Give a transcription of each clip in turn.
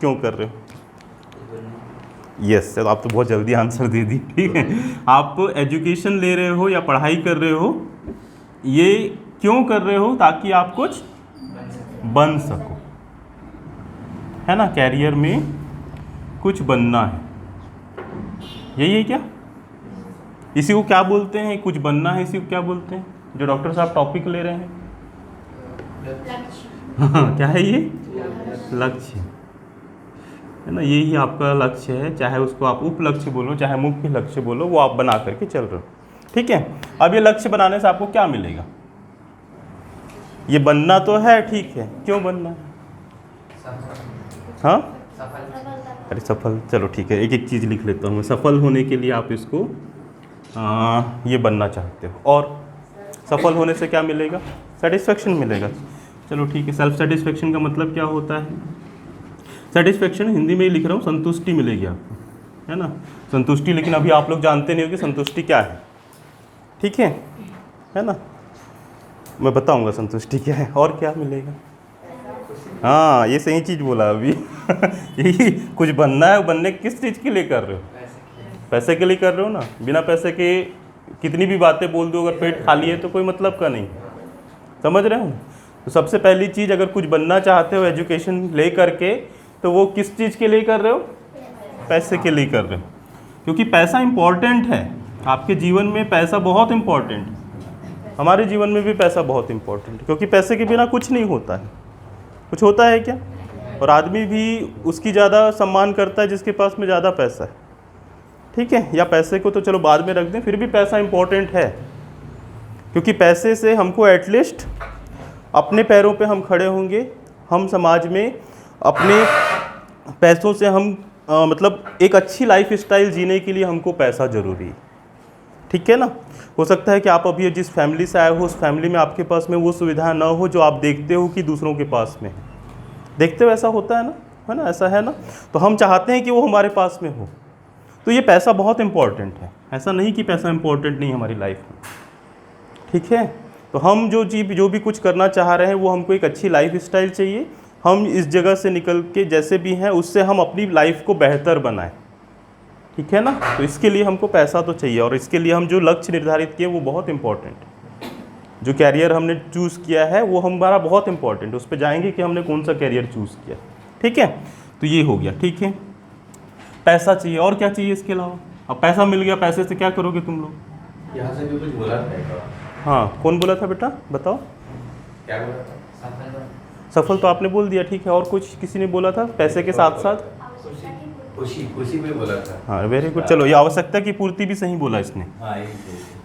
क्यों कर रहे हो? यस, तो आप तो बहुत जल्दी आंसर दे दी। ठीक है, आप एजुकेशन ले रहे हो या पढ़ाई कर रहे हो, ये क्यों कर रहे हो? ताकि आप कुछ बन सको, है ना, कैरियर में कुछ बनना है, यही है क्या? इसी को क्या बोलते हैं? कुछ बनना है, इसी को क्या बोलते हैं? जो डॉक्टर साहब टॉपिक ले रहे हैं, हाँ, क्या है ये? लक्ष्य, है ना, यही आपका लक्ष्य है। चाहे उसको आप उप लक्ष्य बोलो, चाहे मुख्य लक्ष्य बोलो, वो आप बना करके चल रहे हो। ठीक है, अब ये लक्ष्य बनाने से आपको क्या मिलेगा? ये बनना तो है, ठीक है, क्यों बनना है? हाँ, अरे सफल, चलो ठीक है, एक एक चीज़ लिख लेता हूँ। सफल होने के लिए आप इसको ये बनना चाहते हो, और सफल होने से क्या मिलेगा? सेटिस्फेक्शन मिलेगा। चलो ठीक है, सेल्फ सेटिस्फेक्शन का मतलब क्या होता है? सेटिस्फेक्शन हिंदी में ही लिख रहा हूँ, संतुष्टि मिलेगी आपको, है ना, संतुष्टि। लेकिन अभी आप लोग जानते नहीं हो कि संतुष्टि क्या है, ठीक है ना, मैं बताऊंगा संतुष्टि क्या है और क्या मिलेगा। हाँ, ये सही चीज़ बोला अभी। यही कुछ बनना है, बनने किस चीज़ के लिए कर रहे हो? पैसे के लिए कर रहे हो ना। बिना पैसे के कितनी भी बातें बोल दो, अगर पेट खाली है तो कोई मतलब का नहीं, समझ रहे हो? तो सबसे पहली चीज़, अगर कुछ बनना चाहते हो एजुकेशन ले करके, तो वो किस चीज़ के लिए कर रहे हो? पैसे के लिए कर रहे हो, क्योंकि पैसा इम्पॉर्टेंट है आपके जीवन में। पैसा बहुत इम्पॉर्टेंट है, हमारे जीवन में भी पैसा बहुत इम्पॉर्टेंट है, क्योंकि पैसे के बिना कुछ नहीं होता है। कुछ होता है क्या? और आदमी भी उसकी ज़्यादा सम्मान करता है जिसके पास में ज़्यादा पैसा है, ठीक है। या पैसे को तो चलो बाद में रख दें, फिर भी पैसा इम्पोर्टेंट है, क्योंकि पैसे से हमको एटलीस्ट अपने पैरों पे हम खड़े होंगे। हम समाज में अपने पैसों से हम मतलब एक अच्छी लाइफ स्टाइल जीने के लिए हमको पैसा ज़रूरी है, ठीक है ना। हो सकता है कि आप अभी जिस फैमिली से आए हो, उस फैमिली में आपके पास में वो सुविधा ना हो जो आप देखते हो कि दूसरों के पास में है। देखते हो, ऐसा होता है ना, ऐसा है ना। तो हम चाहते हैं कि वो हमारे पास में हो, तो ये पैसा बहुत इम्पॉर्टेंट है। ऐसा नहीं कि पैसा इम्पॉर्टेंट नहीं है हमारी लाइफ में, ठीक है। तो हम जो भी कुछ करना चाह रहे हैं, वो हमको एक अच्छी लाइफ स्टाइल चाहिए। हम इस जगह से निकल के जैसे भी हैं उससे हम अपनी लाइफ को बेहतर बनाएं, ठीक है ना। तो इसके लिए हमको पैसा तो चाहिए, और इसके लिए हम जो लक्ष्य निर्धारित किए वो बहुत इम्पॉर्टेंट है। जो कैरियर हमने चूज़ किया है वो हमारा बहुत इम्पॉर्टेंट है, उस पर जाएंगे कि हमने कौन सा कैरियर चूज़ किया, ठीक है। तो ये हो गया, ठीक है। पैसा चाहिए, और क्या चाहिए इसके अलावा? अब पैसा मिल गया, पैसे से क्या करोगे तुम लोग? यहाँ से भी कुछ बोला था। हाँ, कौन बोला था बेटा, बताओ क्या बोला था? सफल तो आपने बोल दिया, ठीक है। और कुछ किसी ने बोला था पैसे के साथ साथ? खुशी में बोला था। हाँ, वेरी गुड। चलो, ये आवश्यकता की पूर्ति भी सही बोला इसने,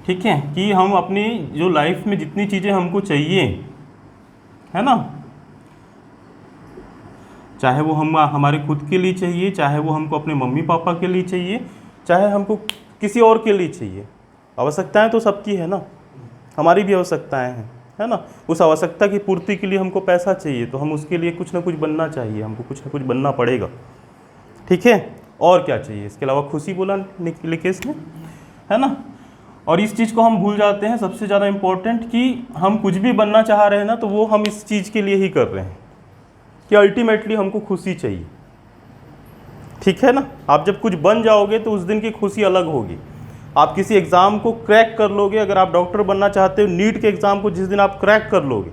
ठीक है। कि हम अपनी जो लाइफ में जितनी चीज़ें हमको चाहिए, है ना, चाहे वो हम हमारे खुद के लिए चाहिए, चाहे वो हमको अपने मम्मी पापा के लिए चाहिए, चाहे हमको किसी और के लिए चाहिए। आवश्यकताएं तो सबकी है ना, हमारी भी आवश्यकताएं हैं, है ना। उस आवश्यकता की पूर्ति के लिए हमको पैसा चाहिए, तो हम उसके लिए कुछ ना कुछ बनना चाहिए, हमको कुछ ना कुछ बनना पड़ेगा, ठीक है। और क्या चाहिए इसके अलावा? खुशी बोला निकेश ने, है ना। और इस चीज़ को हम भूल जाते हैं, सबसे ज़्यादा इम्पोर्टेंट, कि हम कुछ भी बनना चाह रहे हैं ना, तो वो हम इस चीज़ के लिए ही कर रहे हैं कि अल्टीमेटली हमको खुशी चाहिए, ठीक है ना। आप जब कुछ बन जाओगे तो उस दिन की खुशी अलग होगी। आप किसी एग्ज़ाम को क्रैक कर लोगे, अगर आप डॉक्टर बनना चाहते हो, नीट के एग्ज़ाम को जिस दिन आप क्रैक कर लोगे,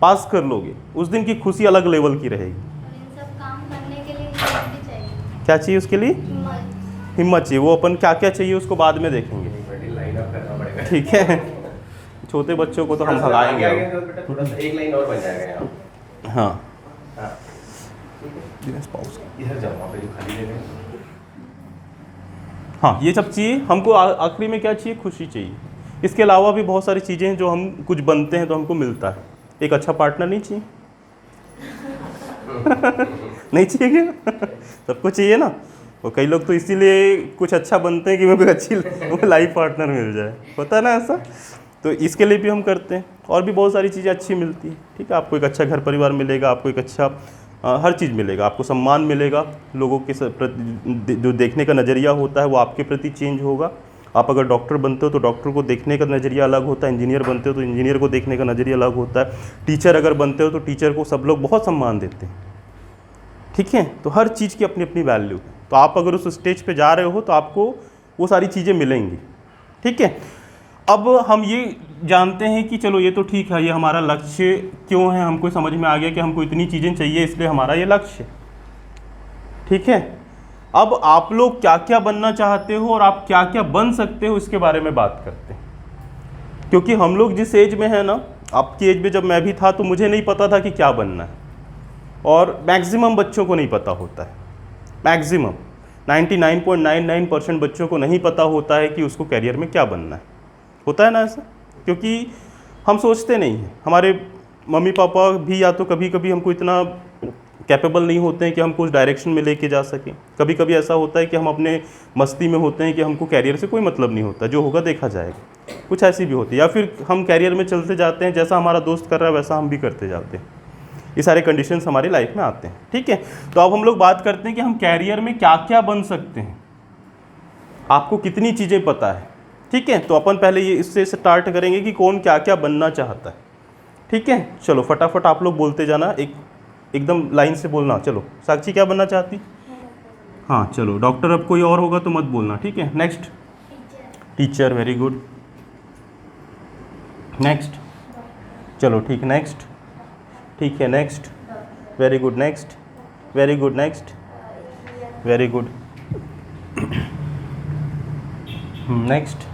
पास कर लोगे, उस दिन की खुशी अलग लेवल की रहेगी। सब काम करने के लिए हिम्मत भी चाहिए। क्या चाहिए उसके लिए? हिम्मत चाहिए। वो अपन क्या क्या चाहिए उसको बाद में देखेंगे, लाइन अप करना पड़ेगा, ठीक है। छोटे बच्चों को तो हम भगाएंगे। थोड़ा सा एक लाइन और बन जाएगा यहाँ। हाँ, इधर जाओ, वहाँ पे जो खाली जगह है। हाँ, ये सब चाहिए हमको। आखिरी में क्या चाहिए? खुशी चाहिए। इसके अलावा भी बहुत सारी चीज़ें हैं जो हम कुछ बनते हैं तो हमको मिलता है। एक अच्छा पार्टनर नहीं चाहिए? नहीं चाहिए क्या? सबको चाहिए ना। और कई लोग तो इसीलिए कुछ अच्छा बनते हैं कि मेरे को अच्छी लाइफ पार्टनर मिल जाए, होता है ना ऐसा। तो इसके लिए भी हम करते हैं, और भी बहुत सारी चीज़ें अच्छी मिलती हैं, ठीक है। आपको एक अच्छा घर परिवार मिलेगा, आपको एक अच्छा हर चीज़ मिलेगा, आपको सम्मान मिलेगा, लोगों के प्रति जो देखने का नज़रिया होता है वो आपके प्रति चेंज होगा। आप अगर डॉक्टर बनते हो तो डॉक्टर को देखने का नज़रिया अलग होता है, इंजीनियर बनते हो तो इंजीनियर को देखने का नज़रिया अलग होता है, टीचर अगर बनते हो तो टीचर को सब लोग बहुत सम्मान देते हैं, ठीक है। तो हर चीज़ की अपनी अपनी वैल्यू है। तो आप अगर उस स्टेज पे जा रहे हो तो आपको वो सारी चीज़ें मिलेंगी, ठीक है। अब हम ये जानते हैं कि चलो ये तो ठीक है, ये हमारा लक्ष्य क्यों है, हमको समझ में आ गया कि हमको इतनी चीज़ें चाहिए इसलिए हमारा ये लक्ष्य है, ठीक है। अब आप लोग क्या क्या बनना चाहते हो और आप क्या क्या बन सकते हो इसके बारे में बात करते हैं। क्योंकि हम लोग जिस एज में है ना, आपकी एज में जब मैं भी था तो मुझे नहीं पता था कि क्या बनना है, और मैक्सिमम बच्चों को नहीं पता होता है। मैक्सिमम 99.99% बच्चों को नहीं पता होता है कि उसको करियर में क्या बनना है। होता है ना ऐसा? क्योंकि हम सोचते नहीं हैं। हमारे मम्मी पापा भी या तो कभी कभी हमको इतना कैपेबल नहीं होते हैं कि हमको उस डायरेक्शन में लेके जा सकें। कभी कभी ऐसा होता है कि हम अपने मस्ती में होते हैं कि हमको कैरियर से कोई मतलब नहीं होता, जो होगा देखा जाएगा। कुछ ऐसी भी होती है, या फिर हम कैरियर में चलते जाते हैं, जैसा हमारा दोस्त कर रहा है वैसा हम भी करते जाते हैं। ये सारे कंडीशंस हमारी लाइफ में आते हैं, ठीक है। तो अब हम लोग बात करते हैं कि हम कैरियर में क्या क्या बन सकते हैं, आपको कितनी चीज़ें पता है, ठीक है। तो अपन पहले ये इससे स्टार्ट करेंगे कि कौन क्या क्या बनना चाहता है, ठीक है। चलो फटाफट आप लोग बोलते जाना, एकदम लाइन से बोलना। चलो साक्षी क्या बनना चाहती? हाँ चलो डॉक्टर, अब कोई और होगा तो मत बोलना, ठीक है। Next teacher, very good. Next, चलो ठीक, नेक्स्ट, ठीक है। Next, very good. Next, very good. Next, very good. Next,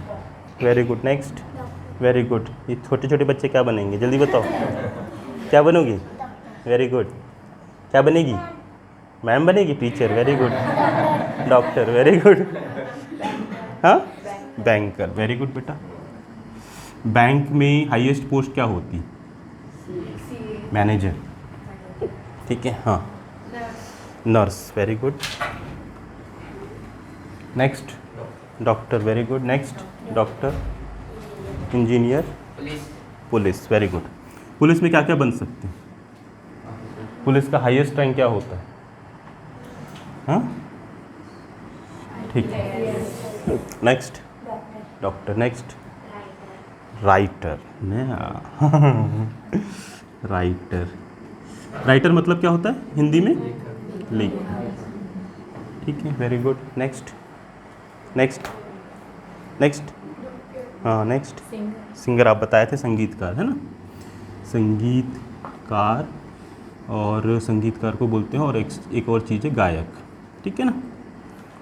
very good. Next, very good. ये छोटे छोटे बच्चे क्या बनेंगे, जल्दी बताओ, क्या बनोगी? Very good. क्या बनेगी? मैम बनेगी? Teacher, very good. Doctor, very good. हाँ, बैंकर, वेरी गुड बेटा। बैंक में हाईएस्ट पोस्ट क्या होती? मैनेजर, ठीक है। हाँ, nurse, very good. Next, doctor, very good. Next, doctor. Engineer, police, very good. Police में क्या क्या बन सकते हैं? पुलिस का हाईएस्ट रैंक क्या होता है? हाँ, ठीक है। Next, doctor. Next, writer. Writer, writer मतलब क्या होता है हिंदी में? लेखक, ठीक है, very good. Next, next, next. हाँ, नेक्स्ट, सिंगर आप बताए थे, संगीतकार है ना, संगीतकार। और संगीतकार को बोलते हैं, और एक और चीज़ है गायक, ठीक है ना।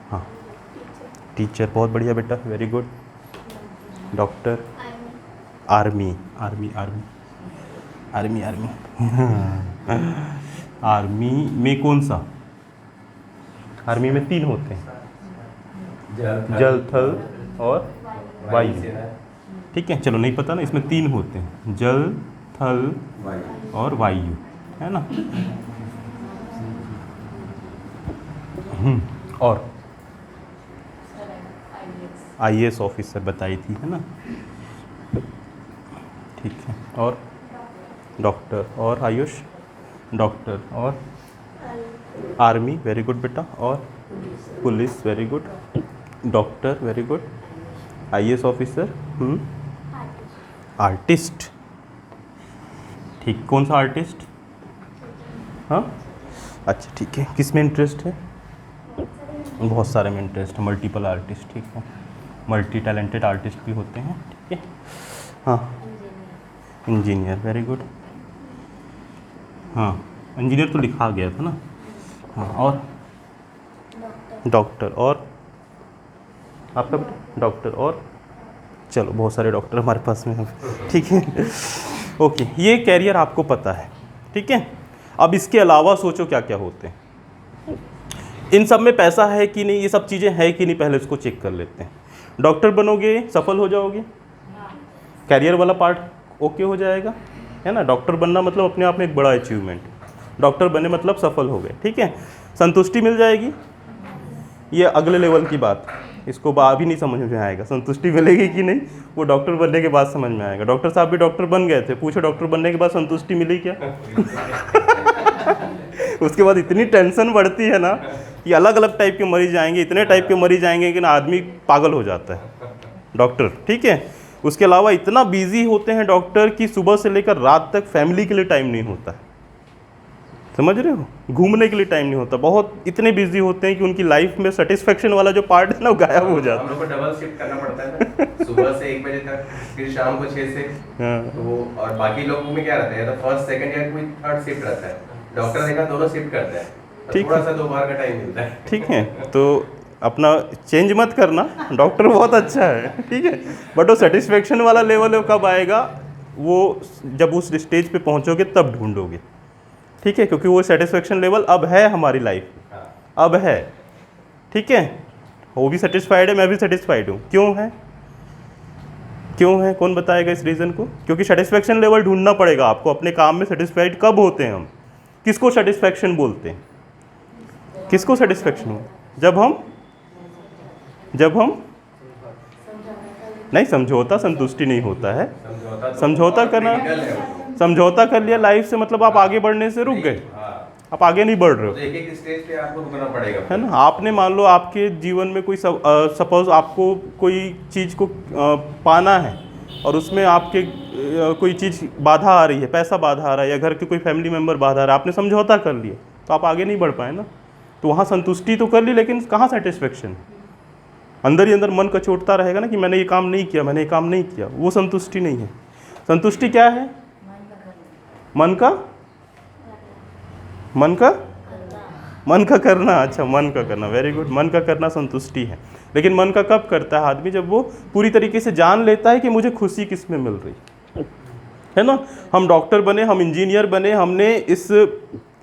हाँ, टीचर, बहुत बढ़िया बेटा, very good. Doctor, army, army, army, army, army. Army में कौन सा? आर्मी में 3 होते हैं, जल, थल और वायु, ठीक है। चलो नहीं पता ना, इसमें 3 होते हैं, जल, थल और वायु, है ना। और आईएएस ऑफिसर बताई थी, है ना, ठीक है। और डॉक्टर, और आयुष, डॉक्टर और आर्मी, वेरी गुड बेटा। और police, very good. Doctor, very good. IAS officer, artist, ठीक। कौन सा आर्टिस्ट? हाँ, अच्छा ठीक है। किस में इंटरेस्ट है? बहुत सारे में इंटरेस्ट है, मल्टीपल आर्टिस्ट, ठीक है। मल्टी टैलेंटेड आर्टिस्ट भी होते हैं, ठीक है। हाँ, इंजीनियर, वेरी गुड। हाँ, इंजीनियर तो लिखा गया था ना। हाँ, और डॉक्टर, और आपका बेटा? डॉक्टर, और चलो बहुत सारे डॉक्टर हमारे पास में हैं, ठीक है। ओके, ये कैरियर आपको पता है, ठीक है। अब इसके अलावा सोचो क्या क्या होते हैं। इन सब में पैसा है कि नहीं, ये सब चीज़ें हैं कि नहीं, पहले इसको चेक कर लेते हैं। डॉक्टर बनोगे, सफल हो जाओगे, कैरियर वाला पार्ट ओके हो जाएगा, है ना। डॉक्टर बनना मतलब अपने आप में एक बड़ा अचीवमेंट। डॉक्टर बने मतलब सफल हो गए, ठीक है। संतुष्टि मिल जाएगी, ये अगले लेवल की बात, इसको अभी नहीं समझ में आएगा। संतुष्टि मिलेगी कि नहीं, वो डॉक्टर बनने के बाद समझ में आएगा। डॉक्टर साहब भी डॉक्टर बन गए थे, पूछो डॉक्टर बनने के बाद संतुष्टि मिली क्या? उसके बाद इतनी टेंशन बढ़ती है ना कि अलग अलग टाइप के मरीज आएंगे, इतने टाइप के मरीज आएंगे कि ना आदमी पागल हो जाता है डॉक्टर, ठीक है। उसके अलावा इतना बिजी होते हैं डॉक्टर कि सुबह से लेकर रात तक फैमिली के लिए टाइम नहीं होता है। समझ रहे हो? घूमने के लिए टाइम नहीं होता, बहुत इतने बिजी होते हैं कि उनकी लाइफ में सेटिस्फेक्शन वाला जो पार्ट है ना वो गायब हो जाता हम लोग को डबल शिफ्ट करना पड़ता है ना, सुबह से 1 बजे तक, फिर शाम को 6 से। हाँ। तो वो और बाकी लोगों में क्या रहता है, या तो फर्स्ट सेकंड या कोई थर्ड शिफ्ट रहता है। डॉक्टर देखा दोनों शिफ्ट करते हैं, तो ठीक थोड़ा सा 2 बार का टाइम मिलता है। ठीक है, तो अपना चेंज मत करना, डॉक्टर बहुत अच्छा है, ठीक है, बट वो सेटिस्फेक्शन वाला लेवल है कब आएगा, वो जब उस स्टेज पे पहुंचोगे तब ढूंढोगे, ठीक है, क्योंकि वो सेटिस्फेक्शन लेवल अब है हमारी लाइफ में, हाँ। अब है, ठीक है, वो भी सेटिस्फाइड है, मैं भी सेटिस्फाइड हूँ। क्यों है? क्यों है? कौन बताएगा इस रीज़न को? क्योंकि सेटिस्फेक्शन लेवल ढूंढना पड़ेगा आपको। अपने काम में सेटिस्फाइड कब होते हैं हम? किसको सेटिस्फेक्शन बोलते हैं? किसको सेटिस्फेक्शन हो? जब हम नहीं, समझौता संतुष्टि नहीं होता है। समझौता करना, समझौता कर लिया लाइफ से, मतलब आप आगे बढ़ने से रुक गए, आप आगे नहीं बढ़ रहे हो, तो एक स्टेज पे आपको रुकना पड़ेगा, है ना। आपने मान लो आपके जीवन में कोई सपोज आपको कोई चीज़ को पाना है और उसमें आपके कोई चीज़ बाधा आ रही है, पैसा बाधा आ रहा है या घर के कोई फैमिली मेम्बर बाधा आ रहा है, आपने समझौता कर लिया तो आप आगे नहीं बढ़ पाए ना। तो वहाँ संतुष्टि तो कर ली, लेकिन कहाँ सेटिस्फेक्शन? अंदर ही अंदर मन कचोटता रहेगा ना कि मैंने ये काम नहीं किया, मैंने ये काम नहीं किया, वो संतुष्टि नहीं है। संतुष्टि क्या है? मन का करना। अच्छा, मन का करना, वेरी गुड। मन का करना संतुष्टि है, लेकिन मन का कब करता है आदमी? जब वो पूरी तरीके से जान लेता है कि मुझे खुशी किस में मिल रही है ना। हम डॉक्टर बने, हम इंजीनियर बने, हमने इस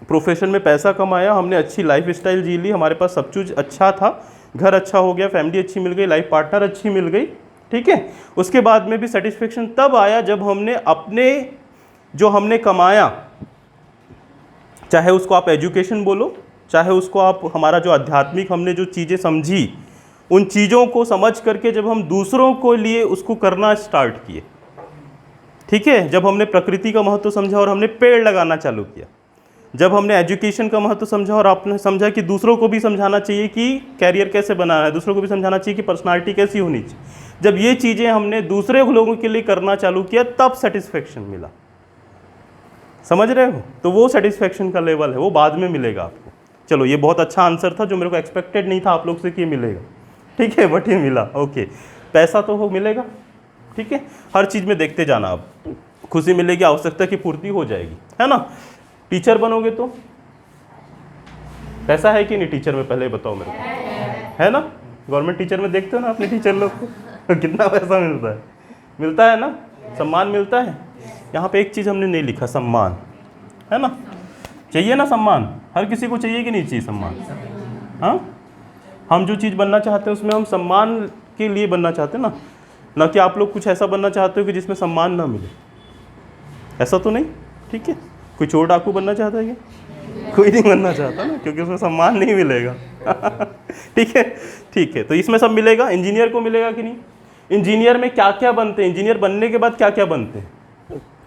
प्रोफेशन में पैसा कमाया, हमने अच्छी लाइफ स्टाइल जी ली, हमारे पास सब कुछ अच्छा था, घर अच्छा हो गया, फैमिली अच्छी मिल गई, लाइफ पार्टनर अच्छी मिल गई, ठीक है। उसके बाद में भी सेटिस्फेक्शन तब आया जब हमने अपने जो हमने कमाया, चाहे उसको आप एजुकेशन बोलो, चाहे उसको आप हमारा जो आध्यात्मिक हमने जो चीज़ें समझी, उन चीज़ों को समझ करके जब हम दूसरों को लिए उसको करना स्टार्ट किए, ठीक है। जब हमने प्रकृति का महत्व समझा और हमने पेड़ लगाना चालू किया, जब हमने एजुकेशन का महत्व समझा और आपने समझा कि दूसरों को भी समझाना चाहिए कि कैरियर कैसे बनाना है, दूसरों को भी समझाना चाहिए कि पर्सनालिटी कैसी होनी चाहिए, जब ये चीज़ें हमने दूसरे लोगों के लिए करना चालू किया तब सेटिस्फेक्शन मिला। समझ रहे हो? तो वो सेटिस्फेक्शन का लेवल है, वो बाद में मिलेगा आपको। चलो, ये बहुत अच्छा आंसर था जो मेरे को एक्सपेक्टेड नहीं था आप लोग से कि ये मिलेगा, ठीक है, बट ये मिला। ओके, पैसा तो हो मिलेगा, ठीक है, हर चीज़ में देखते जाना, अब खुशी मिलेगी, आवश्यकता की पूर्ति हो जाएगी, है ना। टीचर बनोगे तो पैसा है कि नहीं टीचर में? पहले बताओ मेरे को, है ना। गवर्नमेंट टीचर में देखते हो ना अपने टीचर लोग को कितना पैसा मिलता है ना, सम्मान मिलता है। यहाँ पे एक चीज़ हमने नहीं लिखा, सम्मान, है ना। चाहिए ना सम्मान, हर किसी को चाहिए कि नहीं चाहिए सम्मान? हाँ, हम जो चीज़ बनना चाहते हैं उसमें हम सम्मान के लिए बनना चाहते हैं ना कि आप लोग कुछ ऐसा बनना चाहते हो कि जिसमें सम्मान ना मिले, ऐसा तो नहीं, ठीक है। कोई चोर डाकू बनना चाहता है क्या? कोई नहीं बनना चाहता ना, क्योंकि उसमें सम्मान नहीं मिलेगा ठीक है, ठीक है। तो इसमें सब मिलेगा। इंजीनियर को मिलेगा कि नहीं? इंजीनियर में क्या क्या बनते हैं, इंजीनियर बनने के बाद क्या क्या बनते हैं?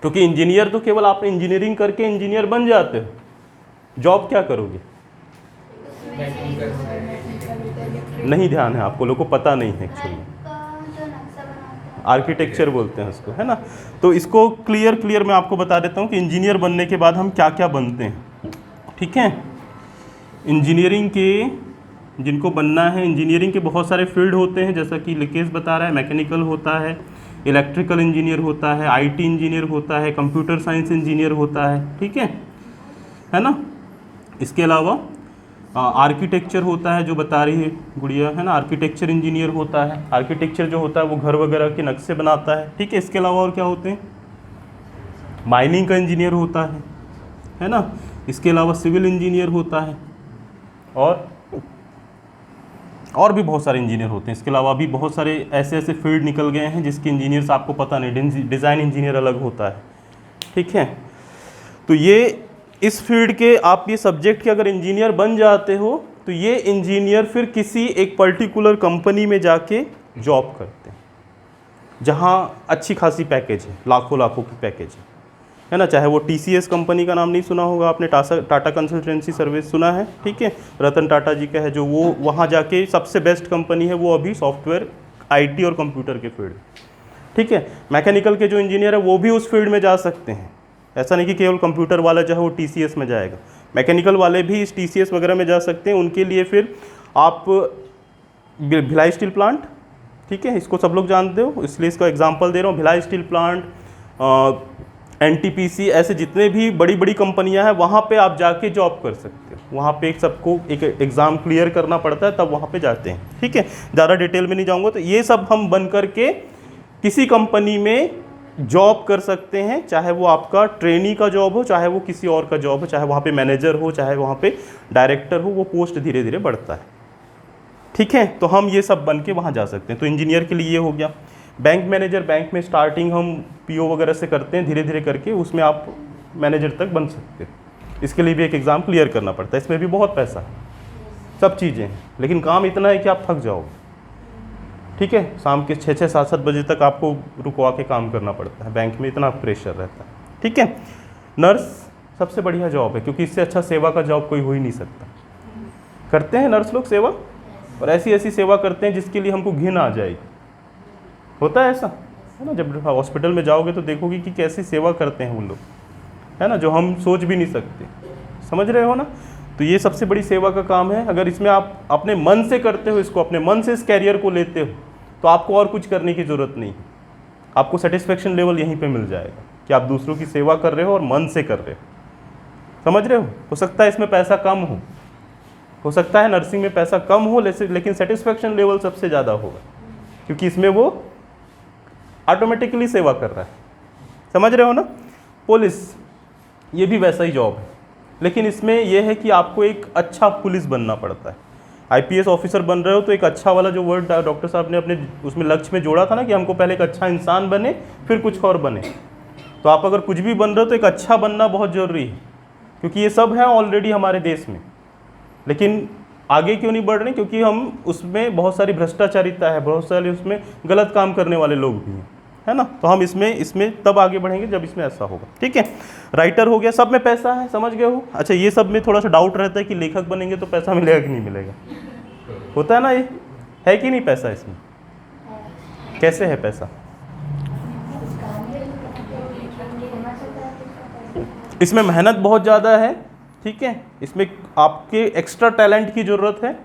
क्योंकि इंजीनियर तो केवल आप इंजीनियरिंग करके इंजीनियर बन जाते हो, जॉब क्या करोगे? नहीं ध्यान है आपको, लोगों को पता नहीं है एक्चुअली। आर्किटेक्चर बोलते हैं उसको, है ना। तो इसको क्लियर मैं आपको बता देता हूँ कि इंजीनियर बनने के बाद हम क्या क्या बनते हैं, ठीक है। इंजीनियरिंग के जिनको बनना है, इंजीनियरिंग के बहुत सारे फील्ड होते हैं, जैसा कि लिकेश बता रहा है, मैकेनिकल होता है, इलेक्ट्रिकल इंजीनियर होता है, आईटी इंजीनियर होता है, कंप्यूटर साइंस इंजीनियर होता है, ठीक है ना। इसके अलावा आर्किटेक्चर होता है, जो बता रही है गुड़िया, है ना, आर्किटेक्चर इंजीनियर होता है। आर्किटेक्चर जो होता है वो घर वगैरह के नक्शे बनाता है, ठीक है। इसके अलावा और क्या होते हैं? माइनिंग का इंजीनियर होता है ना। इसके अलावा सिविल इंजीनियर होता है, और भी बहुत सारे इंजीनियर होते हैं। इसके अलावा भी बहुत सारे ऐसे फील्ड निकल गए हैं जिसके इंजीनियर्स आपको पता नहीं, डिज़ाइन इंजीनियर अलग होता है, ठीक है। तो ये इस फील्ड के आप ये सब्जेक्ट के अगर इंजीनियर बन जाते हो तो ये इंजीनियर फिर किसी एक पर्टिकुलर कंपनी में जाके जॉब करते हैं, जहाँ अच्छी खासी पैकेज है, लाखों की पैकेज है ना। चाहे वो TCS कंपनी का नाम नहीं सुना होगा आपने, टाटा कंसल्टेंसी सर्विस सुना है, ठीक है, रतन टाटा जी का है, जो वो वहाँ जाके सबसे बेस्ट कंपनी है, वो अभी सॉफ्टवेयर IT और कंप्यूटर के फील्ड, ठीक है। मैकेनिकल के जो इंजीनियर है वो भी उस फील्ड में जा सकते हैं, ऐसा नहीं कि केवल कंप्यूटर वाला जो है वो TCS में जाएगा। मैकेनिकल वाले भी इस TCS वगैरह में जा सकते हैं। उनके लिए फिर आप भिलाई स्टील प्लांट, ठीक है, इसको सब लोग जानते हो इसलिए इसका एग्जांपल दे रहा हूँ। भिलाई स्टील प्लांट, NTPC, ऐसे जितने भी बड़ी बड़ी कंपनियां हैं वहाँ पे आप जाके जॉब कर सकते हो। वहाँ पे सबको एक एग्ज़ाम क्लियर करना पड़ता है तब वहाँ पे जाते हैं, ठीक है। ज़्यादा डिटेल में नहीं जाऊँगा। तो ये सब हम बन करके किसी कंपनी में जॉब कर सकते हैं, चाहे वो आपका ट्रेनी का जॉब हो, चाहे वो किसी और का जॉब हो, चाहे वहाँ पे मैनेजर हो, चाहे वहाँ पे डायरेक्टर हो, वो पोस्ट धीरे धीरे बढ़ता है, ठीक है। तो हम ये सब बन के वहाँ जा सकते हैं। तो इंजीनियर के लिए ये हो गया। बैंक मैनेजर, बैंक में स्टार्टिंग हम PO वगैरह से करते हैं, धीरे धीरे करके उसमें आप मैनेजर तक बन सकते हो। इसके लिए भी एक एग्ज़ाम क्लियर करना पड़ता है, इसमें भी बहुत पैसा है, सब चीज़ें हैं, लेकिन काम इतना है कि आप थक जाओगे, ठीक है। शाम के 6-6, 7-7 बजे तक आपको रुकवा के काम करना पड़ता है, बैंक में इतना प्रेशर रहता है, ठीक है। नर्स सबसे बढ़िया जॉब है, क्योंकि इससे अच्छा सेवा का जॉब कोई हो ही नहीं सकता। करते हैं नर्स लोग सेवा, और ऐसी ऐसी सेवा करते हैं जिसके लिए हमको घिन आ जाएगी। होता है ऐसा, है ना। जब हॉस्पिटल में जाओगे तो देखोगे कि कैसी सेवा करते हैं वो लोग, है ना, जो हम सोच भी नहीं सकते। समझ रहे हो ना। तो ये सबसे बड़ी सेवा का काम है। अगर इसमें आप अपने मन से करते हो, इसको अपने मन से इस कैरियर को लेते हो, तो आपको और कुछ करने की ज़रूरत नहीं है। आपको सेटिस्फेक्शन लेवल यहीं पे मिल जाएगा कि आप दूसरों की सेवा कर रहे हो और मन से कर रहे हो। समझ रहे हो सकता है इसमें पैसा कम हो सकता है नर्सिंग में पैसा कम हो, लेकिन सेटिस्फेक्शन लेवल सबसे ज़्यादा होगा, क्योंकि इसमें वो ऑटोमेटिकली सेवा कर रहा है। समझ रहे हो ना। पुलिस, ये भी वैसा ही जॉब है, लेकिन इसमें यह है कि आपको एक अच्छा पुलिस बनना पड़ता है। IPS ऑफिसर बन रहे हो तो एक अच्छा वाला जो वर्ड डॉक्टर साहब ने अपने उसमें लक्ष्य में जोड़ा था ना, कि हमको पहले एक अच्छा इंसान बने फिर कुछ और बने। तो आप अगर कुछ भी बन रहे हो तो एक अच्छा बनना बहुत ज़रूरी है, क्योंकि ये सब है ऑलरेडी हमारे देश में, लेकिन आगे क्यों नहीं बढ़ रहे? क्योंकि हम उसमें बहुत सारी भ्रष्टाचारिता है, बहुत सारे उसमें गलत काम करने वाले लोग भी हैं, है ना। तो हम इसमें तब आगे बढ़ेंगे जब इसमें ऐसा होगा, ठीक है। राइटर हो गया, सब में पैसा है, समझ गए हो। अच्छा, ये सब में थोड़ा सा डाउट रहता है कि लेखक बनेंगे तो पैसा मिलेगा कि नहीं मिलेगा। होता है ना, ये है कि नहीं पैसा इसमें? कैसे है पैसा? इसमें मेहनत बहुत ज़्यादा है, ठीक है। इसमें आपके एक्स्ट्रा टैलेंट की ज़रूरत है,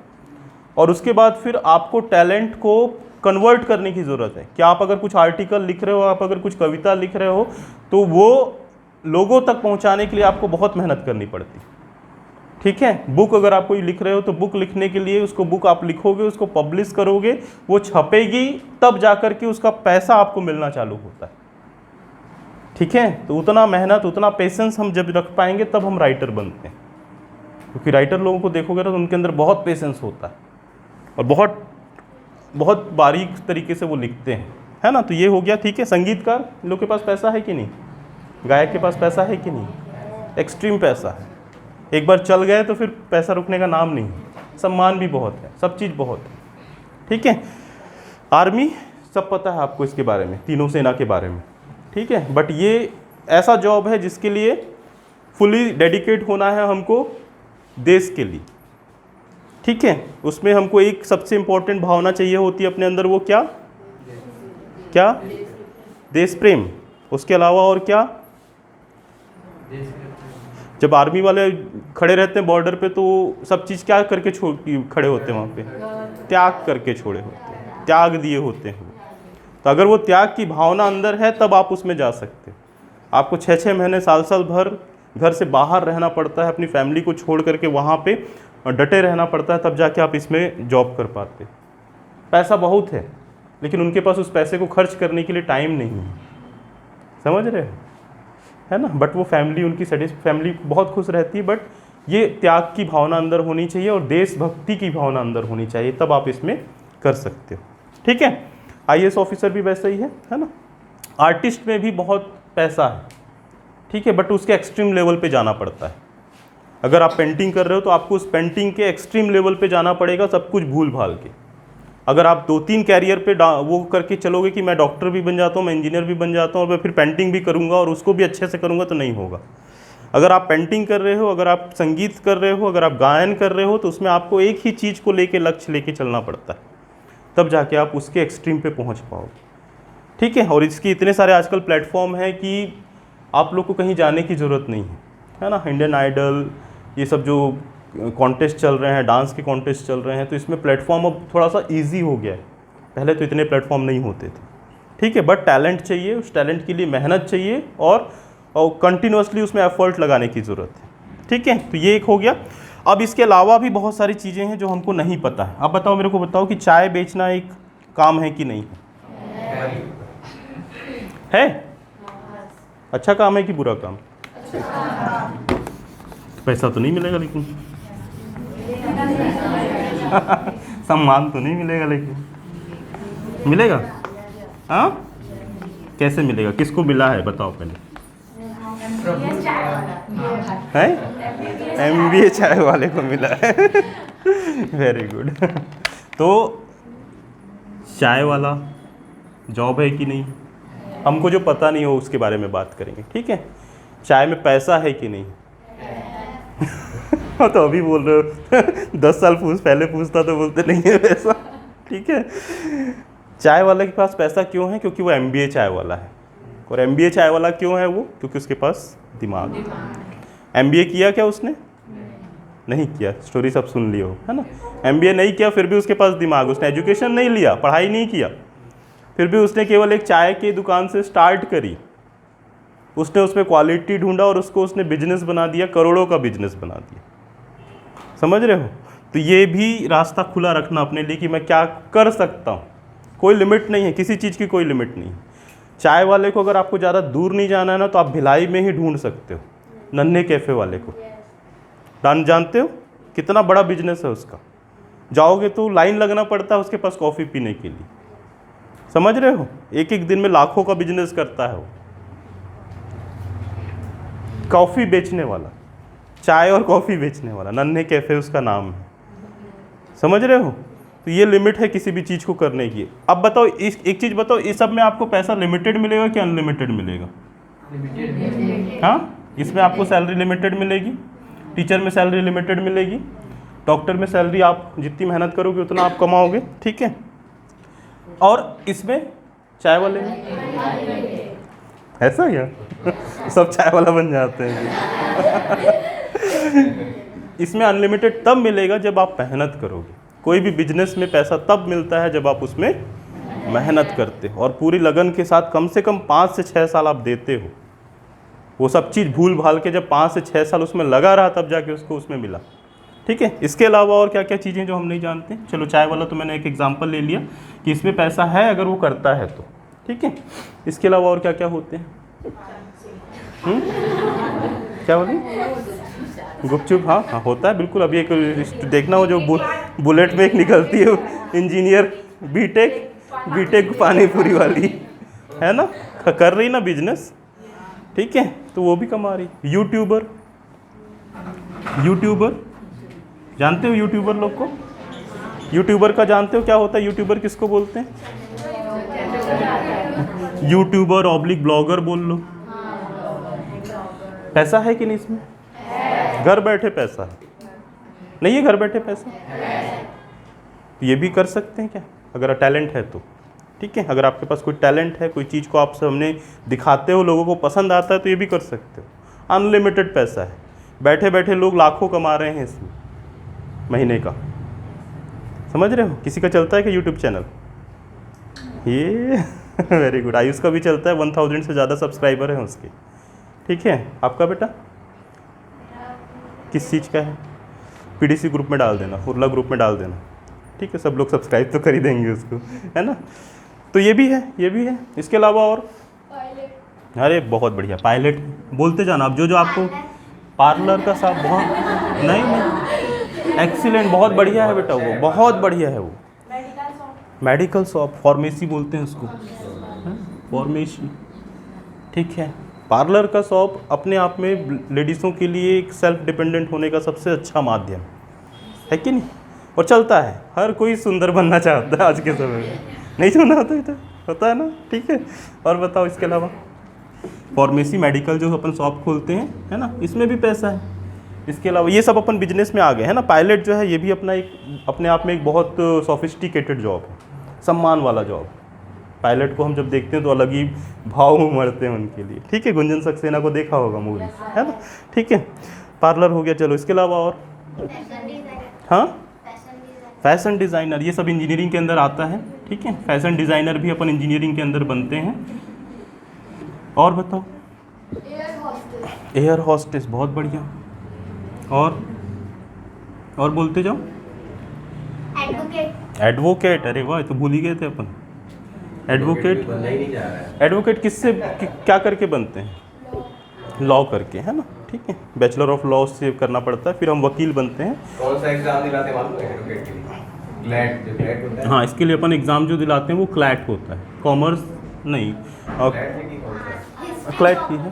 और उसके बाद फिर आपको टैलेंट को कन्वर्ट करने की ज़रूरत है। कि आप अगर कुछ आर्टिकल लिख रहे हो, आप अगर कुछ कविता लिख रहे हो, तो वो लोगों तक पहुंचाने के लिए आपको बहुत मेहनत करनी पड़ती है, ठीक है। बुक अगर आप कोई लिख रहे हो तो बुक लिखने के लिए उसको बुक आप लिखोगे, उसको पब्लिश करोगे, वो छपेगी, तब जाकर के उसका पैसा आपको मिलना चालू होता है, ठीक है। तो उतना मेहनत, उतना पेशेंस हम जब रख पाएंगे तब हम राइटर बनते हैं। क्योंकि राइटर लोगों को देखोगे तो उनके अंदर बहुत पेशेंस होता है और बहुत बहुत बारीक तरीके से वो लिखते हैं, है ना। तो ये हो गया, ठीक है। संगीतकार लोग के पास पैसा है कि नहीं? गायक के पास पैसा है कि नहीं? एक्सट्रीम पैसा है। एक बार चल गए तो फिर पैसा रुकने का नाम नहीं है। सम्मान भी बहुत है, सब चीज़ बहुत है, ठीक है। आर्मी, सब पता है आपको इसके बारे में, तीनों सेना के बारे में, ठीक है। बट ये ऐसा जॉब है जिसके लिए फुली डेडिकेट होना है हमको देश के लिए, ठीक है। उसमें हमको एक सबसे इम्पोर्टेंट भावना चाहिए होती है अपने अंदर, वो क्या? देश प्रेम। उसके अलावा और क्या? जब आर्मी वाले खड़े रहते हैं बॉर्डर पे, तो सब चीज़ क्या करके खड़े होते हैं वहाँ पे? त्याग करके छोड़े होते हैं, त्याग दिए होते हैं। तो अगर वो त्याग की भावना अंदर है तब आप उसमें जा सकते हो। आपको 6-6 महीने, साल भर घर से बाहर रहना पड़ता है, अपनी फैमिली को छोड़ करके वहाँ पे डटे रहना पड़ता है, तब जाके आप इसमें जॉब कर पाते। पैसा बहुत है, लेकिन उनके पास उस पैसे को खर्च करने के लिए टाइम नहीं है, समझ रहे हो, है ना। बट वो फैमिली, उनकी फैमिली बहुत खुश रहती है। बट ये त्याग की भावना अंदर होनी चाहिए और देशभक्ति की भावना अंदर होनी चाहिए, तब आप इसमें कर सकते हो, ठीक है। IAS ऑफिसर भी वैसा ही है ना। आर्टिस्ट में भी बहुत पैसा है, ठीक है, बट उसके एक्सट्रीम लेवल पे जाना पड़ता है। अगर आप पेंटिंग कर रहे हो तो आपको उस पेंटिंग के एक्सट्रीम लेवल पे जाना पड़ेगा, सब कुछ भूल भाल के। अगर आप 2-3 कैरियर पे वो करके चलोगे कि मैं डॉक्टर भी बन जाता हूँ, मैं इंजीनियर भी बन जाता हूँ और मैं फिर पेंटिंग भी करूँगा और उसको भी अच्छे से करूँगा, तो नहीं होगा। अगर आप पेंटिंग कर रहे हो, अगर आप संगीत कर रहे हो, अगर आप गायन कर रहे हो, तो उसमें आपको एक ही चीज़ को लेके, लक्ष्य लेके चलना पड़ता है, तब जाके आप उसके एक्सट्रीम पे पहुँच पाओगे, ठीक है। और इसके इतने सारे आजकल प्लेटफॉर्म हैं कि आप लोग को कहीं जाने की ज़रूरत नहीं है ना। इंडियन आइडल, ये सब जो कॉन्टेस्ट चल रहे हैं, डांस के कॉन्टेस्ट चल रहे हैं, तो इसमें प्लेटफॉर्म अब थोड़ा सा ईजी हो गया है। पहले तो इतने प्लेटफॉर्म नहीं होते थे, ठीक है। बट टैलेंट चाहिए, उस टैलेंट के लिए मेहनत चाहिए और कंटिन्यूसली उसमें एफर्ट लगाने की ज़रूरत है, ठीक है। तो ये एक हो गया। अब इसके अलावा भी बहुत सारी चीज़ें हैं जो हमको नहीं पता है। अब बताओ, मेरे को बताओ कि चाय बेचना एक काम है कि नहीं है? अच्छा काम है कि बुरा काम? पैसा तो नहीं मिलेगा लेकिन सम्मान तो नहीं मिलेगा लेकिन मिलेगा? हाँ, कैसे मिलेगा? किसको मिला है बताओ पहले? है MBA चाय वाले को मिला है। Very good. तो चाय वाला जॉब है कि नहीं, हमको जो पता नहीं हो उसके बारे में बात करेंगे, ठीक है। चाय में पैसा है कि नहीं? तो अभी बोल रहे हो 10 साल पहले पूछता तो बोलते नहीं है पैसा, ठीक है। चाय वाले के पास पैसा क्यों है? क्योंकि वो MBA चाय वाला है। और MBA चाय वाला क्यों है वो? क्योंकि उसके पास दिमाग। MBA किया क्या उसने? नहीं किया, स्टोरी सब सुन लियो, है ना। MBA नहीं किया फिर भी उसके पास दिमाग। उसने एजुकेशन नहीं लिया, पढ़ाई नहीं किया, फिर भी उसने केवल एक चाय की दुकान से स्टार्ट करी। उसने उसमें क्वालिटी ढूंढा और उसको उसने बिजनेस बना दिया, करोड़ों का बिजनेस बना दिया। समझ रहे हो? तो ये भी रास्ता खुला रखना अपने लिए कि मैं क्या कर सकता हूँ। कोई लिमिट नहीं है, किसी चीज़ की कोई लिमिट नहीं है। चाय वाले को अगर आपको ज़्यादा दूर नहीं जाना है ना, तो आप भिलाई में ही ढूंढ सकते हो नन्हे कैफ़े वाले को। जानते हो कितना बड़ा बिजनेस है उसका? जाओगे तो लाइन लगना पड़ता है उसके पास कॉफ़ी पीने के लिए। समझ रहे हो? एक एक दिन में लाखों का बिजनेस करता है वो, कॉफ़ी बेचने वाला, चाय और कॉफ़ी बेचने वाला, नन्हे कैफ़े उसका नाम है। समझ रहे हो? तो ये लिमिट है किसी भी चीज़ को करने की। अब बताओ, इस एक चीज़ बताओ, इस सब में आपको पैसा लिमिटेड मिलेगा कि अनलिमिटेड मिलेगा? हाँ, इसमें आपको सैलरी लिमिटेड मिलेगी, टीचर में सैलरी लिमिटेड मिलेगी, डॉक्टर में सैलरी आप जितनी मेहनत करोगे उतना आप कमाओगे, ठीक है। और इसमें चाय वाले में ऐसा क्या सब चाय वाला बन जाते हैं? इसमें अनलिमिटेड तब मिलेगा जब आप मेहनत करोगे। कोई भी बिजनेस में पैसा तब मिलता है जब आप उसमें मेहनत करते हो और पूरी लगन के साथ कम से कम 5 से 6 साल आप देते हो। वो सब चीज़ भूल भाल के जब 5 से 6 साल उसमें लगा रहा तब जाके उसको उसमें मिला, ठीक है। इसके अलावा और क्या क्या चीज़ें जो हम नहीं जानते? चलो, चाय वाला तो मैंने एक एग्जांपल ले लिया कि इसमें पैसा है अगर वो करता है तो, ठीक है। इसके अलावा और क्या क्या होते हैं? क्या बोली? गुपचुप, हाँ हाँ होता है बिल्कुल। अभी एक देखना हो जो बुलेट में एक निकलती है इंजीनियर, बीटेक पानी पूरी वाली, है ना, कर रही ना बिजनेस, ठीक है। तो वो भी कमा रही। यूट्यूबर जानते हो यूट्यूबर लोग को? यूट्यूबर का जानते हो क्या होता है? यूट्यूबर किसको बोलते हैं? यूट्यूबर ऑब्लिक ब्लॉगर बोल लो। पैसा है कि नहीं इसमें? घर बैठे पैसा है, नहीं है? घर बैठे पैसा तो ये भी कर सकते हैं क्या, अगर टैलेंट है तो, ठीक है। अगर आपके पास कोई टैलेंट है, कोई चीज़ को आप सामने दिखाते हो, लोगों को पसंद आता है, तो ये भी कर सकते हो। अनलिमिटेड पैसा है, बैठे बैठे लोग लाखों कमा रहे हैं इसमें महीने का। समझ रहे हो? किसी का चलता है कि यूट्यूब चैनल? ये वेरी गुड। आयुष का भी चलता है, 1000 से ज़्यादा सब्सक्राइबर हैं उसके, ठीक है। आपका बेटा किस चीज़ का है? PDC ग्रुप में डाल देना, उर्ला ग्रुप में डाल देना, ठीक है। सब लोग सब्सक्राइब तो कर ही देंगे उसको, है ना। तो ये भी है, ये भी है। इसके अलावा और पायलट। अरे बहुत बढ़िया, पायलट बोलते जाना आप। जो आपको पार्लर का साहब बहुत नहीं एक्सीलेंट, बहुत बढ़िया है बेटा, वो बहुत बढ़िया है। वो मेडिकल शॉप, फार्मेसी बोलते हैं उसको, फार्मेसी, ठीक है। पार्लर का शॉप अपने आप में लेडीज़ों के लिए एक सेल्फ डिपेंडेंट होने का सबसे अच्छा माध्यम है कि नहीं? और चलता है, हर कोई सुंदर बनना चाहता है आज के समय में, नहीं सुना होता है ना, ठीक है। और बताओ, इसके अलावा फार्मेसी, मेडिकल जो अपन शॉप खोलते हैं, है ना, इसमें भी पैसा है। इसके अलावा ये सब अपन बिजनेस में आ गए, है ना। पायलट जो है ये भी अपने आप में एक बहुत सोफिस्टिकेटेड जॉब है, सम्मान वाला जॉब। पायलट को हम जब देखते हैं तो अलग ही भाव मरते हैं उनके लिए, ठीक है। गुंजन सक्सेना को देखा होगा मूवी, है ना, ठीक है। पार्लर हो गया, चलो इसके अलावा और? Fashion designer. हाँ, फैशन डिजाइनर। फैशन डिज़ाइनर, ये सब इंजीनियरिंग के अंदर आता है। ठीक है, फैशन डिज़ाइनर भी अपन इंजीनियरिंग के अंदर बनते हैं। और बताओ? Air hostess. एयर हॉस्टेस, बहुत बढ़िया। और बोलते जाओ। एडवोकेट। एडवोकेट, अरे वाह, ये तो भूल ही गए थे अपन। एडवोकेट, बनना ही नहीं जा रहा है। एडवोकेट किससे क्या करके बनते हैं? लॉ करके, है ना। ठीक है, बैचलर ऑफ लॉ से करना पड़ता है, फिर हम वकील बनते हैं। कौन सा एग्जाम दिलाते हैं मालूम है एडवोकेट के लिए? क्लैट, जो क्लैट होता है। हाँ, इसके लिए अपन एग्ज़ाम जो दिलाते हैं वो क्लैट होता है, कॉमर्स नहीं, क्लैट में की कौन सा? क्लैट ही है,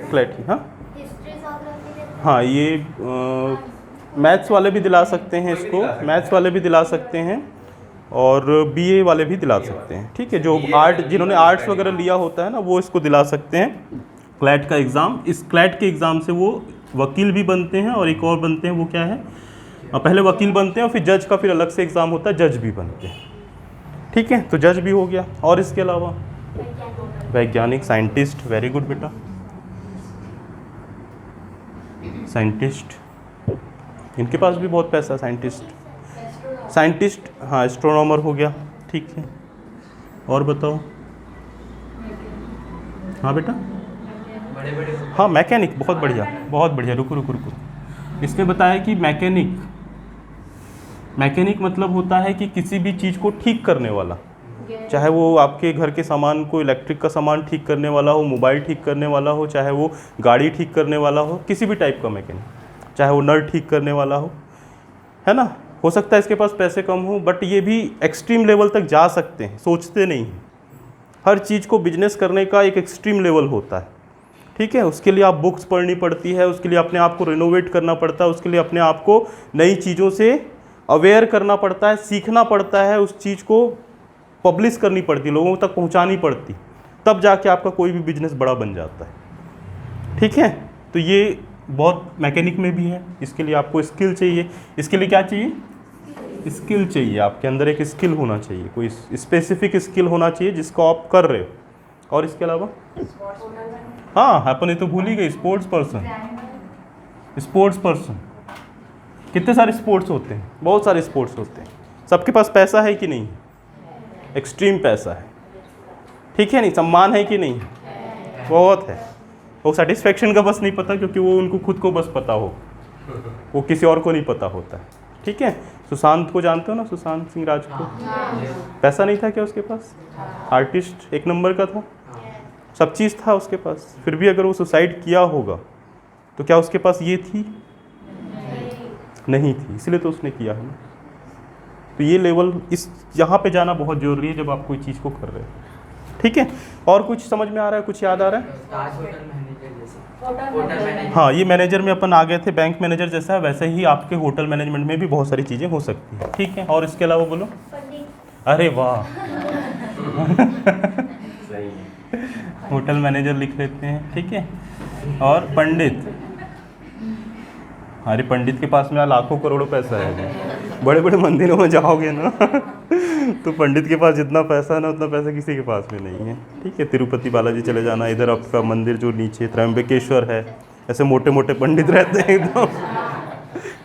क्लैट ही। हाँ हिस्ट्री ज्योग्राफी। हाँ, ये मैथ्स वाले भी दिला सकते हैं इसको, मैथ्स वाले भी दिला सकते हैं और बीए वाले भी दिला सकते हैं। ठीक है, जो आर्ट, जिन्होंने आर्ट्स वगैरह लिया होता है ना, वो इसको दिला सकते हैं क्लैट का एग्ज़ाम। इस क्लैट के एग्ज़ाम से वो वकील भी बनते हैं और एक और बनते हैं, वो क्या है, पहले वकील बनते हैं और फिर जज का फिर अलग से एग्ज़ाम होता है, जज भी बनते हैं। ठीक है, तो जज भी हो गया। और इसके अलावा वैज्ञानिक, साइंटिस्ट, वेरी गुड बेटा, साइंटिस्ट, इनके पास भी बहुत पैसा है। साइंटिस्ट, हाँ, एस्ट्रोनॉमर हो गया। ठीक है, और बताओ? हाँ बेटा, हाँ, मैकेनिक, बहुत बढ़िया, बहुत बढ़िया। रुको, इसने बताया कि मैकेनिक मतलब होता है कि किसी भी चीज़ को ठीक करने वाला, चाहे वो आपके घर के सामान को, इलेक्ट्रिक का सामान ठीक करने वाला हो, मोबाइल ठीक करने वाला हो, चाहे वो गाड़ी ठीक करने वाला हो, किसी भी टाइप का मैकेनिक, चाहे वो नल ठीक करने वाला हो, है ना। हो सकता है इसके पास पैसे कम हो, बट ये भी एक्सट्रीम लेवल तक जा सकते हैं, सोचते नहीं हैं। हर चीज़ को बिजनेस करने का एक एक्सट्रीम लेवल होता है। ठीक है, उसके लिए आप बुक्स पढ़नी पड़ती है, उसके लिए अपने आप को रिनोवेट करना पड़ता है, उसके लिए अपने आप को नई चीज़ों से अवेयर करना पड़ता है, सीखना पड़ता है, उस चीज़ को पब्लिश करनी पड़ती, लोगों तक पहुंचानी पड़ती, तब जाके आपका कोई भी बिजनेस बड़ा बन जाता है। ठीक है, तो ये बहुत मैकेनिक में भी है। इसके लिए आपको स्किल चाहिए। इसके लिए क्या चाहिए? स्किल चाहिए, आपके अंदर एक स्किल होना चाहिए, कोई स्पेसिफिक स्किल होना चाहिए जिसको आप कर रहे हो। और इसके अलावा हाँ, अपन ये तो भूल ही गए, स्पोर्ट्स पर्सन। कितने सारे स्पोर्ट्स होते हैं? बहुत सारे स्पोर्ट्स होते हैं। सबके पास पैसा है कि नहीं? एक्सट्रीम पैसा है। ठीक है, नहीं, सम्मान है कि नहीं? बहुत है। वो सेटिस्फेक्शन का बस नहीं पता, क्योंकि वो उनको खुद को बस पता हो, वो किसी और को नहीं पता होता है। ठीक है, सुशांत को जानते हो ना, सुशांत सिंह राजपूत? पैसा नहीं था क्या उसके पास? आर्टिस्ट एक नंबर का था, सब चीज़ था उसके पास, फिर भी अगर वो सुसाइड किया होगा तो क्या उसके पास ये थी? नहीं थी, इसलिए तो उसने किया है ना। तो ये लेवल, इस यहाँ पे जाना बहुत ज़रूरी है जब आप कोई चीज़ को कर रहे हो। ठीक है, और कुछ समझ में आ रहा है, कुछ याद आ रहा है? हाँ, ये मैनेजर में अपन आ गए थे, बैंक मैनेजर जैसा है, वैसे ही आपके होटल मैनेजमेंट में भी बहुत सारी चीज़ें हो सकती हैं। ठीक है, और इसके अलावा बोलो। अरे वाह होटल मैनेजर लिख लेते हैं। ठीक है, और पंडित, अरे पंडित के पास में लाखों करोड़ों पैसा है। बड़े बड़े मंदिरों में जाओगे ना तो पंडित के पास जितना पैसा है ना, उतना पैसा किसी के पास में नहीं है। ठीक है, तिरुपति बालाजी चले जाना, इधर आपका मंदिर जो नीचे त्रयंबकेश्वर है, ऐसे मोटे मोटे पंडित रहते हैं एकदम।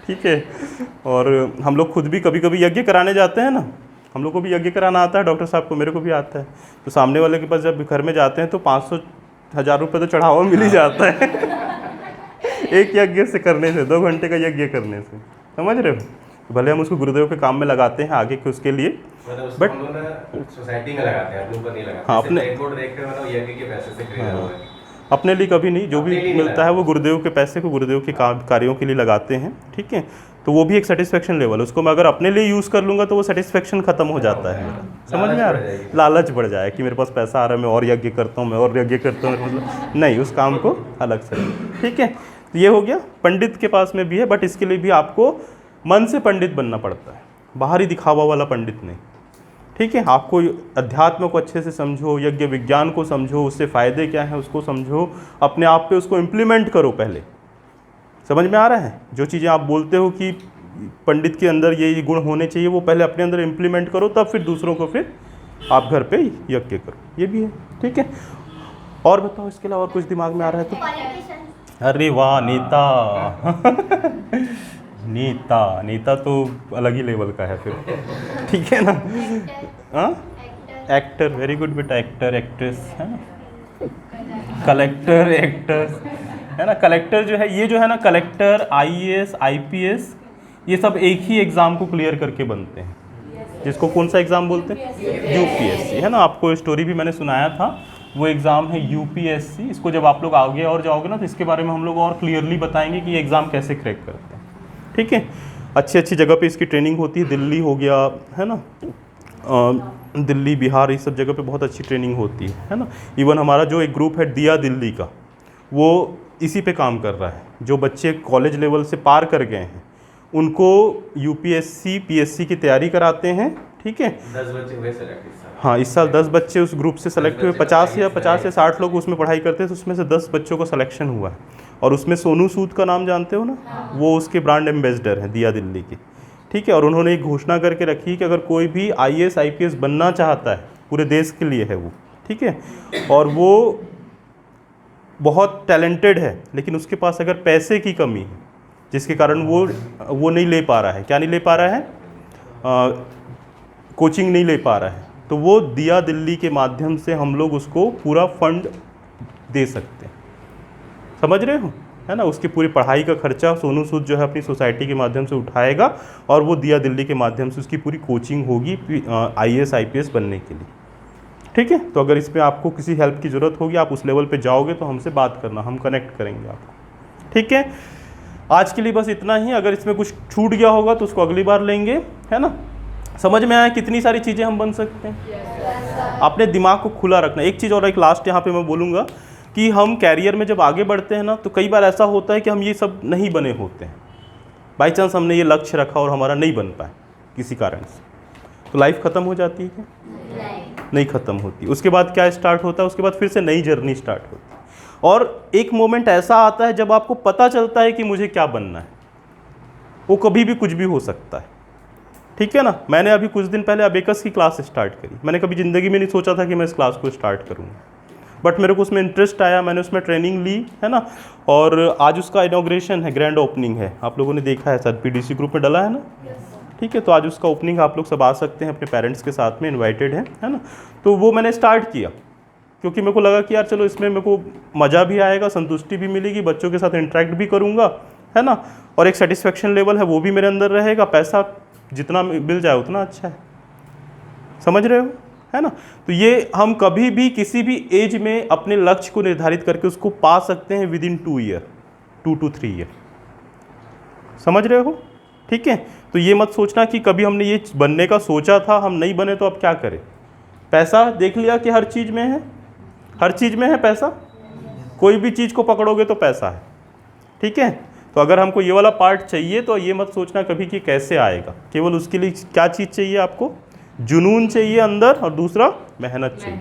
ठीक है, और हम लोग खुद भी कभी कभी यज्ञ कराने जाते हैं ना, हम लोग को भी यज्ञ कराना आता है, डॉक्टर साहब को, मेरे को भी आता है। तो सामने वाले के पास जब घर में जाते हैं तो 500-1000 रुपये तो चढ़ावा मिल ही जाता है एक यज्ञ से करने से, 2 घंटे का यज्ञ करने से, समझ रहे हो। भले हम उसको गुरुदेव के काम में लगाते हैं आगे के उसके लिए, बट सोसाइटी में लगाते हैं, अपने ऊपर नहीं लगाते। हाँ, अपने एयरपोर्ट देखकर मतलब यज्ञ के पैसे से खरीदा हुआ है। अपने लिए कभी नहीं, जो भी मिलता है वो गुरुदेव के पैसे को गुरुदेव के कार्यों के लिए लगाते हैं। ठीक है, तो वो भी एक सेटिस्फेक्शन लेवल, उसको मैं अगर अपने लिए यूज़ कर लूँगा तो वो सेटिस्फेक्शन खत्म हो जाता है मेरा। समझ में आ रहा है? लालच बढ़ जाए कि मेरे पास पैसा आ रहा है, मैं और यज्ञ करता हूँ, मैं और यज्ञ करता हूँ, मतलब नहीं, उस काम को अलग से। ठीक है, तो ये हो गया। पंडित के पास में भी है, बट इसके लिए भी आपको मन से पंडित बनना पड़ता है, बाहरी दिखावा वाला पंडित नहीं। ठीक है, आपको अध्यात्म को अच्छे से समझो, यज्ञ विज्ञान को समझो, उससे फ़ायदे क्या हैं उसको समझो, अपने आप पे उसको इम्प्लीमेंट करो। पहले समझ में आ रहा है? जो चीज़ें आप बोलते हो कि पंडित के अंदर ये गुण होने चाहिए, वो पहले अपने अंदर इम्प्लीमेंट करो, तब फिर दूसरों को फिर आप घर पे यज्ञ करो। ये भी है। ठीक है, और बताओ इसके अलावा और कुछ दिमाग में आ रहा है तो? अरे वाह नीता। नीता तो अलग ही लेवल का है फिर। ठीक है ना। हाँ एक्टर, वेरी गुड बेटा। एक्टर, एक्ट्रेस है ना, कलेक्टर, एक्टर्स है ना। कलेक्टर जो है, ये जो है ना, कलेक्टर, आईएएस, आईपीएस, ये सब एक ही एग्ज़ाम को क्लियर करके बनते हैं, जिसको कौन सा एग्ज़ाम बोलते हैं? यूपीएससी, है ना। आपको स्टोरी भी मैंने सुनाया था, वो एग्ज़ाम है यूपीएससी। इसको जब आप लोग आगे और जाओगे ना, तो इसके बारे में हम लोग और क्लियरली बताएंगे कि ये एग्ज़ाम कैसे क्रैक करते हैं। ठीक है, अच्छी अच्छी जगह पे इसकी ट्रेनिंग होती है। दिल्ली हो गया, है ना, दिल्ली, बिहार, इस सब जगह पे बहुत अच्छी ट्रेनिंग होती है ना। इवन हमारा जो एक ग्रुप है दिया दिल्ली का, वो इसी पे काम कर रहा है। जो बच्चे कॉलेज लेवल से पार कर गए हैं उनको यूपीएससी, पीएससी की तैयारी कराते हैं। ठीक है, 10 बच्चे हुए सेलेक्ट इस साल। हाँ, इस साल 10 बच्चे उस ग्रुप से सेलेक्ट हुए। 50 या 60 लोग उसमें पढ़ाई करते हैं, तो उसमें से 10 बच्चों का सिलेक्शन हुआ है। और उसमें सोनू सूद का नाम जानते हो ना, वो उसके ब्रांड एम्बेसडर हैं दिया दिल्ली के। ठीक है, और उन्होंने एक घोषणा करके रखी कि अगर कोई भी आईएएस, आईपीएस बनना चाहता है, पूरे देश के लिए है वो, ठीक है, और वो बहुत टैलेंटेड है, लेकिन उसके पास अगर पैसे की कमी है, जिसके कारण वो नहीं ले पा रहा है, क्या नहीं ले पा रहा है, कोचिंग नहीं ले पा रहा है, तो वो दिया दिल्ली के माध्यम से हम लोग उसको पूरा फंड दे सकते हैं। समझ रहे हो, है ना। उसकी पूरी पढ़ाई का खर्चा सोनू सूद जो है अपनी सोसाइटी के माध्यम से उठाएगा, और वो दिया दिल्ली के माध्यम से उसकी पूरी कोचिंग होगी आईएएस, आईपीएस बनने के लिए। ठीक है, तो अगर इसमें आपको किसी हेल्प की ज़रूरत होगी, आप उस लेवल पे जाओगे तो हमसे बात करना, हम कनेक्ट करेंगे आपको। ठीक है, आज के लिए बस इतना ही। अगर इसमें कुछ छूट गया होगा तो उसको अगली बार लेंगे, है ना। समझ में आया कितनी सारी चीज़ें हम बन सकते हैं। अपने दिमाग को खुला रखना। एक चीज़ और, एक लास्ट यहाँ पे मैं बोलूँगा कि हम कैरियर में जब आगे बढ़ते हैं ना, तो कई बार ऐसा होता है कि हम ये सब नहीं बने होते हैं। बाई चांस हमने ये लक्ष्य रखा और हमारा नहीं बन पाए किसी कारण से, तो लाइफ ख़त्म हो जाती है क्या? नहीं ख़त्म होती। उसके बाद क्या स्टार्ट होता है? उसके बाद फिर से नई जर्नी स्टार्ट होती है। और एक मोमेंट ऐसा आता है जब आपको पता चलता है कि मुझे क्या बनना है। वो कभी भी कुछ भी हो सकता है। ठीक है ना। मैंने अभी कुछ दिन पहले अबेकस की क्लास स्टार्ट करी। मैंने कभी ज़िंदगी में नहीं सोचा था कि मैं इस क्लास को स्टार्ट करूँगा, बट मेरे को उसमें इंटरेस्ट आया, मैंने उसमें ट्रेनिंग ली, है ना। और आज उसका इनॉग्रेशन है, ग्रैंड ओपनिंग है। आप लोगों ने देखा है, शायद पीडीसी ग्रुप में डला है ना। ठीक है, तो आज उसका ओपनिंग, आप लोग सब आ सकते हैं, अपने पेरेंट्स के साथ में इनवाइटेड है ना। तो वो मैंने स्टार्ट किया क्योंकि मेरे को लगा कि यार चलो इसमें मेरे को मज़ा भी आएगा, संतुष्टि भी मिलेगी, बच्चों के साथ इंटरेक्ट भी करूँगा, है ना, और एक सेटिस्फेक्शन लेवल है वो भी मेरे अंदर रहेगा। पैसा जितना मिल जाए उतना अच्छा है। समझ रहे हो, है ना। तो ये हम कभी भी किसी भी एज में अपने लक्ष्य को निर्धारित करके उसको पा सकते हैं with in 2 year, 2 to 3 year. समझ रहे हो, ठीक है। तो ये मत सोचना कि कभी हमने ये बनने का सोचा था, हम नहीं बने तो अब क्या करें। पैसा देख लिया कि हर चीज़ में है, हर चीज़ में है पैसा। कोई भी चीज़ को पकड़ोगे तो पैसा है। ठीक है, तो अगर हमको ये वाला पार्ट चाहिए तो ये मत सोचना कभी कि कैसे आएगा। केवल उसके लिए क्या चीज़ चाहिए आपको? जुनून चाहिए अंदर, और दूसरा मेहनत चाहिए।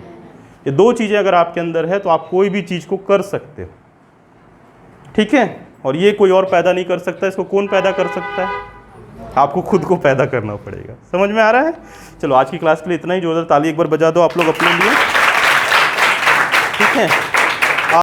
ये 2 चीज़ें अगर आपके अंदर है तो आप कोई भी चीज़ को कर सकते हो। ठीक है, और ये कोई और पैदा नहीं कर सकता। इसको कौन पैदा कर सकता है? आपको खुद को पैदा करना पड़ेगा। समझ में आ रहा है? चलो आज की क्लास के लिए इतना ही। जोरदार ताली एक बार बजा दो आप लोग अपने लिए। ठीक है।